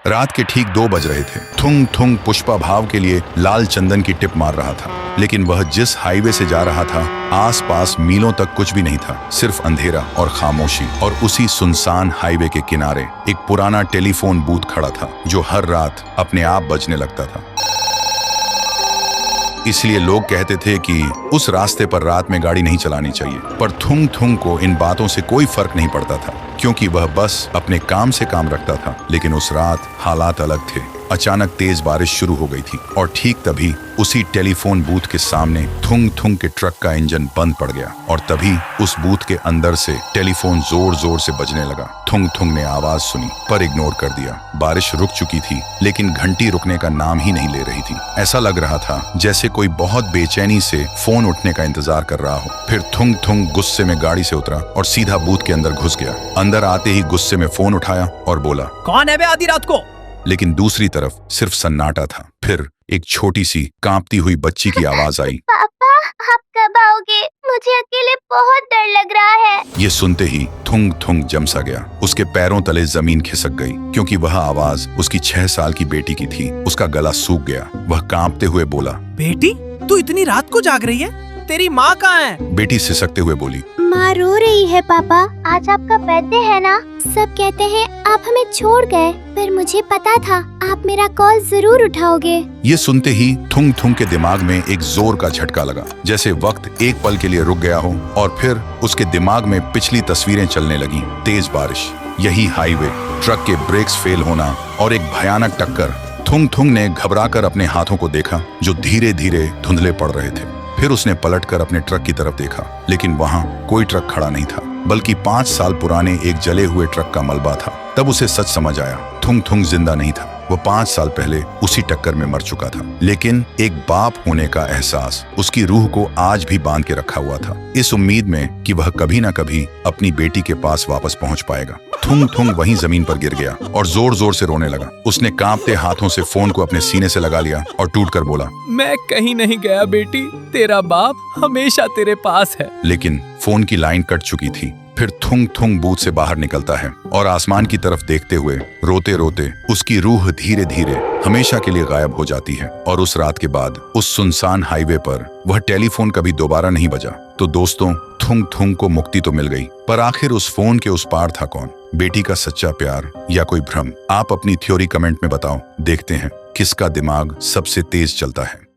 रात के ठीक 2 बज रहे थे। थुंग थुंग पुष्पा भाव के लिए लाल चंदन की टिप मार रहा था, लेकिन वह जिस हाईवे से जा रहा था आसपास मीलों तक कुछ भी नहीं था, सिर्फ अंधेरा और खामोशी। और उसी सुनसान हाईवे के किनारे एक पुराना टेलीफोन बूथ खड़ा था जो हर रात अपने आप बजने लगता था। इसलिए लोग कहते थे कि उस रास्ते पर रात में गाड़ी नहीं चलानी चाहिए। पर थुंग थुंग को इन बातों से कोई फर्क नहीं पड़ता था, क्योंकि वह बस अपने काम से काम रखता था। लेकिन उस रात हालात अलग थे। अचानक तेज बारिश शुरू हो गई थी और ठीक तभी उसी टेलीफोन बूथ के सामने थुंग थुंग के ट्रक का इंजन बंद पड़ गया और तभी उस बूथ के अंदर से टेलीफोन जोर जोर से बजने लगा। थुंग थुंग ने आवाज सुनी पर इग्नोर कर दिया। बारिश रुक चुकी थी, लेकिन घंटी रुकने का नाम ही नहीं ले रही थी। ऐसा लग रहा था जैसे कोई बहुत बेचैनी से फोन उठने का इंतजार कर रहा हो। फिर थुंग थुंग गुस्से में गाड़ी से उतरा और सीधा बूथ के अंदर घुस गया। अंदर आते ही गुस्से में फोन उठाया और बोला, कौन है बे आधी रात को? लेकिन दूसरी तरफ सिर्फ सन्नाटा था। फिर एक छोटी सी कांपती हुई बच्ची की आवाज आई, पापा आप कब आओगे? मुझे अकेले बहुत डर लग रहा है। ये सुनते ही थुंग थुंग जमसा गया। उसके पैरों तले जमीन खिसक गई, क्योंकि वह आवाज उसकी 6 साल की बेटी की थी। उसका गला सूख गया। वह कांपते हुए बोला, बेटी तू इतनी रात को जाग रही है? तेरी माँ कहाँ है? बेटी सिसकते हुए बोली, माँ रो रही है पापा। आज आपका बर्थडे है ना? सब कहते हैं आप हमें छोड़ गए, पर मुझे पता था आप मेरा कॉल जरूर उठाओगे। ये सुनते ही थुंग थुंग के दिमाग में एक जोर का झटका लगा, जैसे वक्त एक पल के लिए रुक गया हो। और फिर उसके दिमाग में पिछली तस्वीरें चलने लगी। तेज बारिश, यही हाईवे, ट्रक के ब्रेक्स फेल होना और एक भयानक टक्कर। थुंग थुंग ने घबराकर अपने हाथों को देखा जो धीरे धीरे धुंधले पड़ रहे थे। फिर उसने पलटकर अपने ट्रक की तरफ देखा, लेकिन वहां कोई ट्रक खड़ा नहीं था, बल्कि 5 साल पुराने एक जले हुए ट्रक का मलबा था। तब उसे सच समझ आया, थुंग थुंग जिंदा नहीं था। वो 5 साल पहले उसी टक्कर में मर चुका था। लेकिन एक बाप होने का एहसास उसकी रूह को आज भी बांध के रखा हुआ था, इस उम्मीद में कि वह कभी न कभी अपनी बेटी के पास वापस पहुंच पाएगा। थुंग थुंग वहीं जमीन पर गिर गया और जोर जोर से रोने लगा। उसने कांपते हाथों से फोन को अपने सीने से लगा लिया और टूटकर बोला, मैं कहीं नहीं गया बेटी, तेरा बाप हमेशा तेरे पास है। लेकिन फोन की लाइन कट चुकी थी। फिर थुंग थुंग बूथ से बाहर निकलता है और आसमान की तरफ देखते हुए रोते रोते उसकी रूह धीरे धीरे हमेशा के लिए गायब हो जाती है। और उस रात के बाद उस सुनसान हाईवे पर वह टेलीफोन कभी दोबारा नहीं बजा। तो दोस्तों, थुंग थुंग को मुक्ति तो मिल गई, पर आखिर उस फोन के उस पार था कौन? बेटी का सच्चा प्यार या कोई भ्रम? आप अपनी थ्योरी कमेंट में बताओ। देखते हैं किसका दिमाग सबसे तेज चलता है।